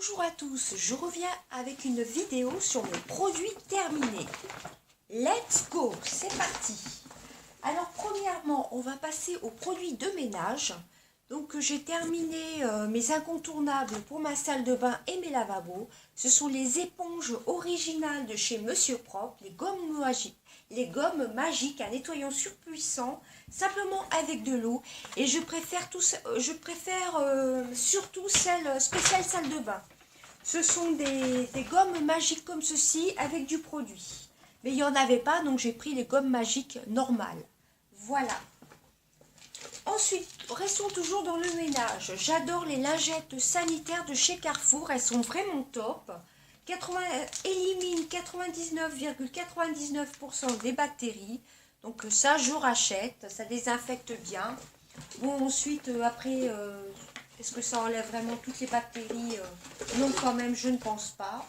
Bonjour à tous, je reviens avec une vidéo sur mes produits terminés. Let's go, c'est parti. Alors premièrement, on va passer aux produits de ménage. Donc j'ai terminé mes incontournables pour ma salle de bain et mes lavabos. Ce sont les éponges originales de chez Monsieur Propre, les gommes magiques à nettoyant surpuissant, simplement avec de l'eau. Et je préfère surtout celles spéciales salle de bain. Ce sont des gommes magiques comme ceci avec du produit. Mais il n'y en avait pas, donc j'ai pris les gommes magiques normales. Voilà. Ensuite, restons toujours dans le ménage. J'adore les lingettes sanitaires de chez Carrefour. Elles sont vraiment top. Élimine 99,99% des bactéries. Donc ça, je rachète. Ça désinfecte bien. Bon, ensuite, après, est-ce que ça enlève vraiment toutes les bactéries? Non, quand même, je ne pense pas.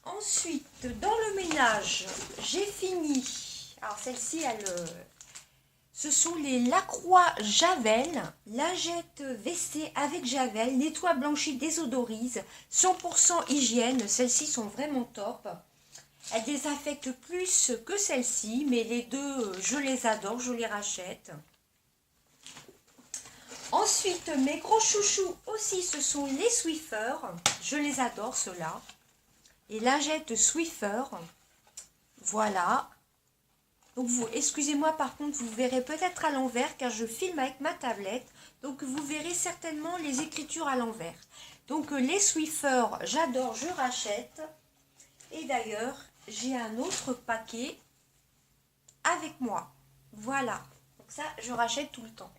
Ensuite, dans le ménage, j'ai fini. Alors, celle-ci, ce sont les Lacroix Javel, lingettes WC avec Javel, nettoie, blanchit, désodorise, 100% hygiène. Celles-ci sont vraiment top. Elles désinfectent plus que celles-ci, mais les deux, je les adore, je les rachète. Ensuite, mes gros chouchous aussi, ce sont les Swiffer. Je les adore, ceux-là. Les lingettes Swiffer. Voilà. Donc, excusez-moi, par contre, vous verrez peut-être à l'envers, car je filme avec ma tablette. Donc, vous verrez certainement les écritures à l'envers. Donc, les Swiffer, j'adore, je rachète. Et d'ailleurs, j'ai un autre paquet avec moi. Voilà. Donc ça, je rachète tout le temps.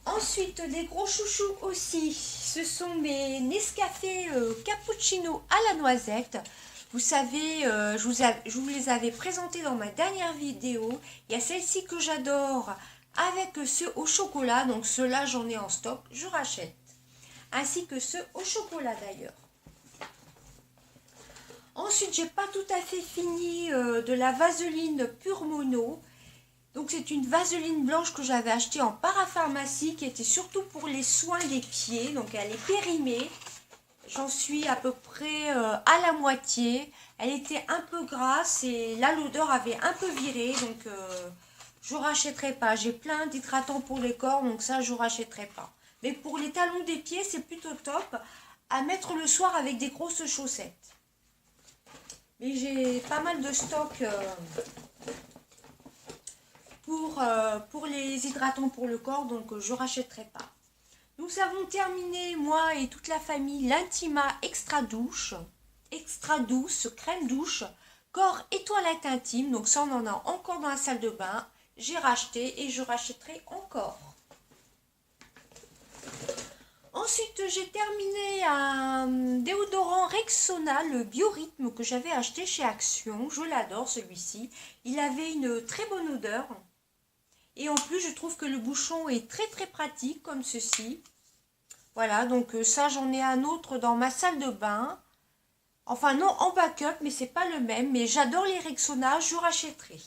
Ensuite, des gros chouchous aussi, ce sont mes Nescafé Cappuccino à la noisette. Vous savez, je vous les avais présentés dans ma dernière vidéo. Il y a celle-ci que j'adore avec ceux au chocolat. Donc ceux-là, j'en ai en stock, je rachète. Ainsi que ceux au chocolat d'ailleurs. Ensuite, j'ai pas tout à fait fini de la vaseline Pure Mono. Donc c'est une vaseline blanche que j'avais achetée en parapharmacie qui était surtout pour les soins des pieds. Donc elle est périmée. J'en suis à peu près à la moitié. Elle était un peu grasse et là l'odeur avait un peu viré. Donc je rachèterai pas. J'ai plein d'hydratants pour les corps, donc ça je rachèterai pas. Mais pour les talons des pieds, c'est plutôt top à mettre le soir avec des grosses chaussettes. Mais j'ai pas mal de stock pour les hydratants pour le corps, donc je ne rachèterai pas. Nous avons terminé, moi et toute la famille, l'Intima Extra Douce, crème douche, corps et toilette intime. Donc ça, on en a encore dans la salle de bain. J'ai racheté et je rachèterai encore. Ensuite, j'ai terminé un déodorant Rexona, le Biorhythme, que j'avais acheté chez Action. Je l'adore, celui-ci. Il avait une très bonne odeur. Et en plus, je trouve que le bouchon est très très pratique, comme ceci. Voilà, donc ça, j'en ai un autre dans ma salle de bain. Enfin, non, en backup, mais c'est pas le même. Mais j'adore les Rexona, je rachèterai.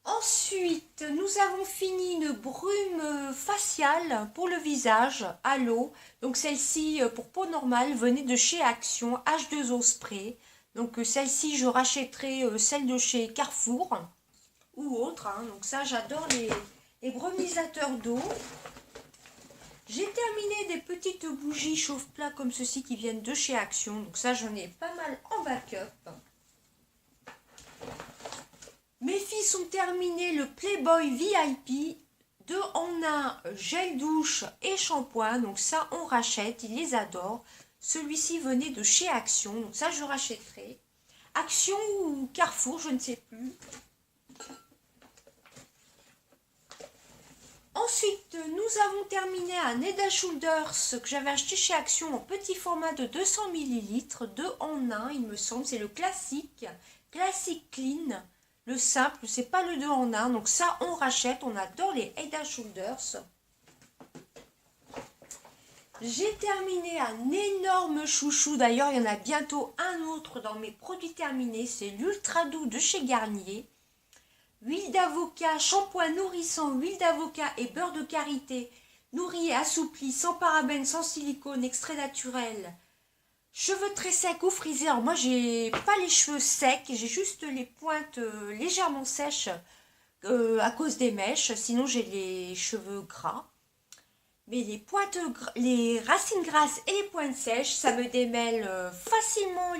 Ensuite, nous avons fini une brume faciale pour le visage à l'eau. Donc celle-ci, pour peau normale, venait de chez Action, H2O Spray. Donc celle-ci, je rachèterai celle de chez Carrefour ou autre. Hein. Donc ça, j'adore les brumisateurs d'eau. J'ai terminé des petites bougies chauffe-plat comme ceci qui viennent de chez Action. Donc ça, j'en ai pas mal en backup. Mes filles sont terminées le Playboy VIP 2 en 1 gel douche et shampoing. Donc ça, on rachète, ils les adorent. Celui-ci venait de chez Action, donc ça, je rachèterai. Action ou Carrefour, je ne sais plus. Ensuite, nous avons terminé un Head & Shoulders que j'avais acheté chez Action en petit format de 200 ml, 2 en 1, il me semble. C'est le classique clean. Le simple, c'est pas le 2 en 1. Donc ça, on rachète. On adore les Head & Shoulders. J'ai terminé un énorme chouchou. D'ailleurs, il y en a bientôt un autre dans mes produits terminés. C'est l'Ultra Doux de chez Garnier. huile d'avocat, shampoing nourrissant, huile d'avocat et beurre de karité, nourri et assoupli, sans parabènes, sans silicone, extrait naturel. Cheveux très secs ou frisés. Alors moi, j'ai pas les cheveux secs, j'ai juste les pointes légèrement sèches à cause des mèches. Sinon, j'ai les cheveux gras. Mais les racines grasses et les pointes sèches, ça me démêle facilement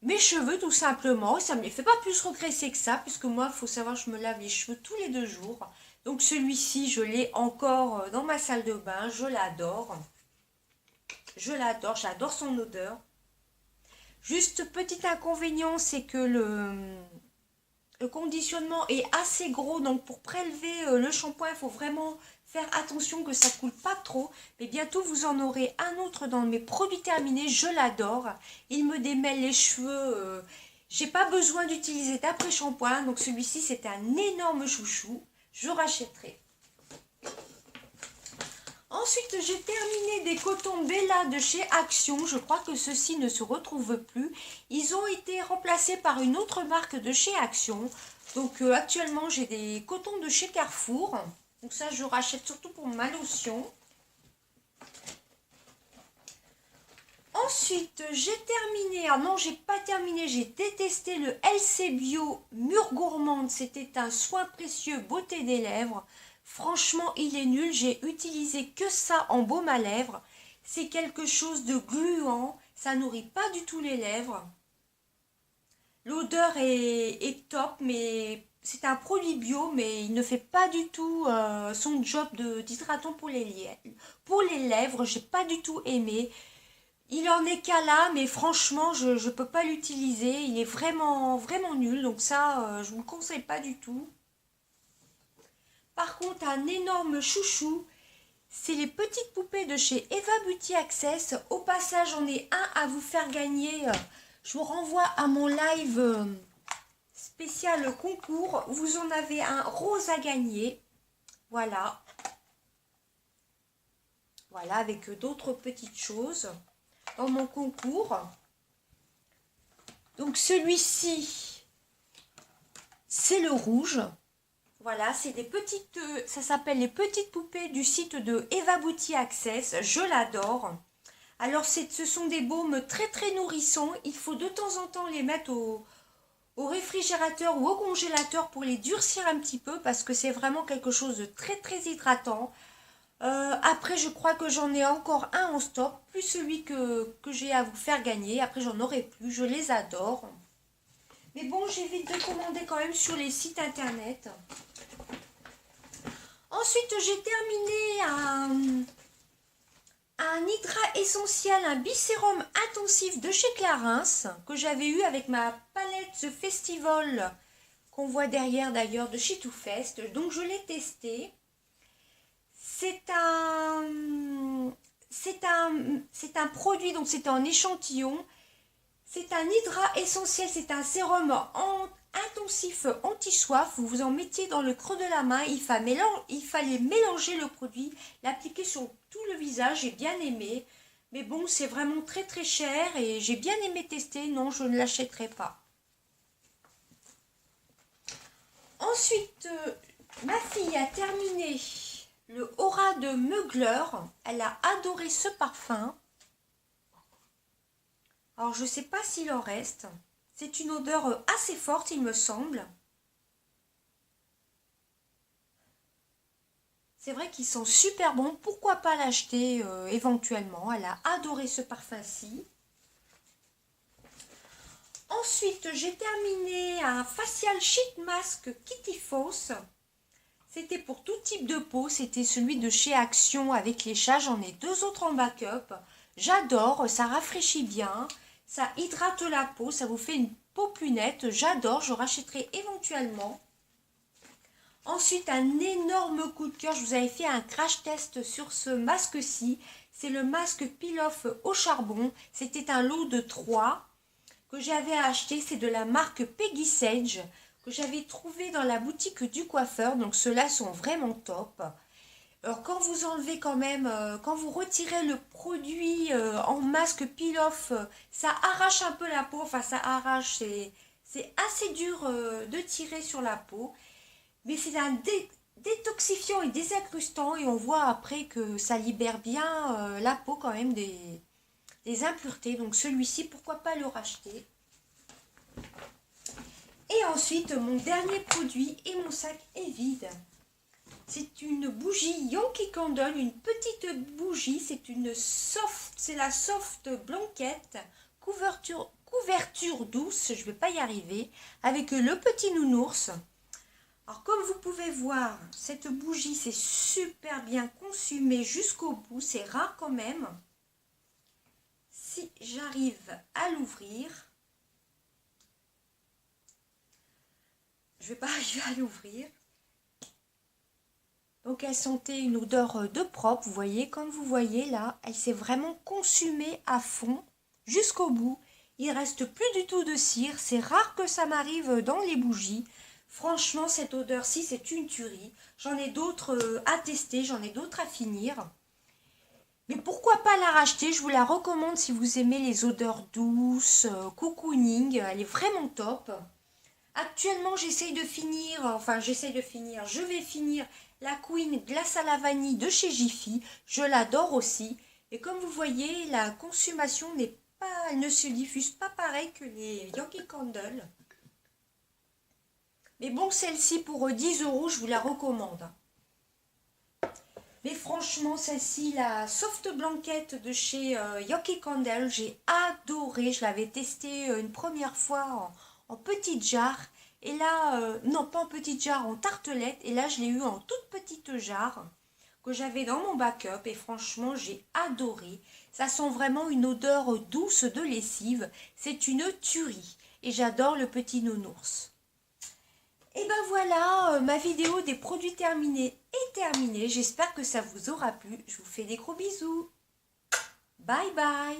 mes cheveux tout simplement. Ça ne me les fait pas plus regresser que ça, puisque moi, il faut savoir, je me lave les cheveux tous les 2 jours. Donc celui-ci, je l'ai encore dans ma salle de bain, je l'adore. Je l'adore, j'adore son odeur. Juste petit inconvénient, c'est que le conditionnement est assez gros, donc pour prélever le shampoing, il faut vraiment faire attention que ça ne coule pas trop. Mais bientôt, vous en aurez un autre dans mes produits terminés. Je l'adore. Il me démêle les cheveux. J'ai pas besoin d'utiliser d'après-shampoing. Donc celui-ci, c'est un énorme chouchou. Je rachèterai. Ensuite, j'ai terminé des cotons Bella de chez Action. Je crois que ceux-ci ne se retrouvent plus. Ils ont été remplacés par une autre marque de chez Action. Donc actuellement, j'ai des cotons de chez Carrefour. Donc ça, je rachète surtout pour ma lotion. Ensuite, j'ai terminé. Ah non, j'ai pas terminé. J'ai détesté le LC Bio Mûre Gourmande. C'était un soin précieux beauté des lèvres. Franchement, il est nul. J'ai utilisé que ça en baume à lèvres. C'est quelque chose de gluant. Ça nourrit pas du tout les lèvres. L'odeur est top, mais c'est un produit bio, mais il ne fait pas du tout son job d'hydratant pour les lèvres. J'ai pas du tout aimé. Il en est qu'à là, mais franchement, je ne peux pas l'utiliser. Il est vraiment, vraiment nul. Donc ça, je ne vous le conseille pas du tout. Par contre, un énorme chouchou, c'est les petites poupées de chez Eva Beauty Access. Au passage, j'en ai un à vous faire gagner. Je vous renvoie à mon live spécial concours. Vous en avez un rose à gagner. Voilà. Voilà, avec d'autres petites choses dans mon concours. Donc celui-ci, c'est le rouge. Voilà, c'est des petites, ça s'appelle les petites poupées du site de Eva Beauty Access. Je l'adore. Alors ce sont des baumes très très nourrissants. Il faut de temps en temps les mettre au réfrigérateur ou au congélateur pour les durcir un petit peu parce que c'est vraiment quelque chose de très très hydratant. Après, je crois que j'en ai encore un en stock, plus celui que j'ai à vous faire gagner. Après, j'en aurai plus, je les adore. Mais bon, j'évite de commander quand même sur les sites internet. Ensuite, j'ai terminé un hydrat essentiel, un bisérum intensif de chez Clarins, que j'avais eu avec ma palette The Festival, qu'on voit derrière d'ailleurs de chez Too Faced. Donc, je l'ai testé. C'est un produit, donc c'est un échantillon. C'est un hydrat essentiel, c'est un sérum intensif anti-soif. Vous en mettiez dans le creux de la main. Il fallait mélanger le produit, l'appliquer sur tout le visage. J'ai bien aimé. Mais bon, c'est vraiment très très cher et j'ai bien aimé tester. Non, je ne l'achèterai pas. Ensuite, ma fille a terminé le Aura de Mugler. Elle a adoré ce parfum. Alors, je ne sais pas s'il en reste. C'est une odeur assez forte, il me semble. C'est vrai qu'ils sont super bons. Pourquoi pas l'acheter éventuellement? Elle a adoré ce parfum-ci. Ensuite, j'ai terminé un facial sheet mask Kitty Foss. C'était pour tout type de peau. C'était celui de chez Action avec les chats. J'en ai 2 autres en backup. J'adore, ça rafraîchit bien. Ça hydrate la peau, ça vous fait une peau plus nette. J'adore, je rachèterai éventuellement. Ensuite, un énorme coup de cœur. Je vous avais fait un crash test sur ce masque-ci. C'est le masque Peel-Off au charbon. C'était un lot de 3 que j'avais acheté. C'est de la marque Peggy Sage que j'avais trouvé dans la boutique du coiffeur. Donc, ceux-là sont vraiment top. Alors, quand vous enlevez quand même, quand vous retirez le produit en masque peel-off, ça arrache un peu la peau. Enfin, ça arrache, C'est assez dur de tirer sur la peau, mais c'est un détoxifiant et désincrustant et on voit après que ça libère bien la peau quand même des impuretés. Donc celui-ci, pourquoi pas le racheter. Et ensuite, mon dernier produit et mon sac est vide. C'est une bougie Yankee Candle, une petite bougie. C'est la soft blanquette, couverture douce, je vais pas y arriver, avec le petit nounours. Alors comme vous pouvez voir, cette bougie c'est super bien consumé jusqu'au bout, c'est rare quand même. Si j'arrive à l'ouvrir, je vais pas arriver à l'ouvrir. Donc elle sentait une odeur de propre, vous voyez, comme vous voyez là, elle s'est vraiment consumée à fond jusqu'au bout. Il reste plus du tout de cire, c'est rare que ça m'arrive dans les bougies. Franchement, cette odeur-ci, c'est une tuerie. J'en ai d'autres à tester, j'en ai d'autres à finir. Mais pourquoi pas la racheter? Je vous la recommande si vous aimez les odeurs douces, cocooning, elle est vraiment top. Actuellement, je vais finir la Queen glace à la vanille de chez Jiffy. Je l'adore aussi. Et comme vous voyez, la consommation elle ne se diffuse pas pareil que les Yankee Candle. Mais bon, celle-ci pour 10 €, je vous la recommande. Mais franchement, celle-ci, la soft blanquette de chez Yankee Candle, j'ai adoré. Je l'avais testée une première fois en petite jarre. Et là, non pas en petite jarre, en tartelette. Et là, je l'ai eu en toute petite jarre que j'avais dans mon backup. Et franchement, j'ai adoré. Ça sent vraiment une odeur douce de lessive. C'est une tuerie. Et j'adore le petit nounours. Et ben voilà, ma vidéo des produits terminés est terminée. J'espère que ça vous aura plu. Je vous fais des gros bisous. Bye bye.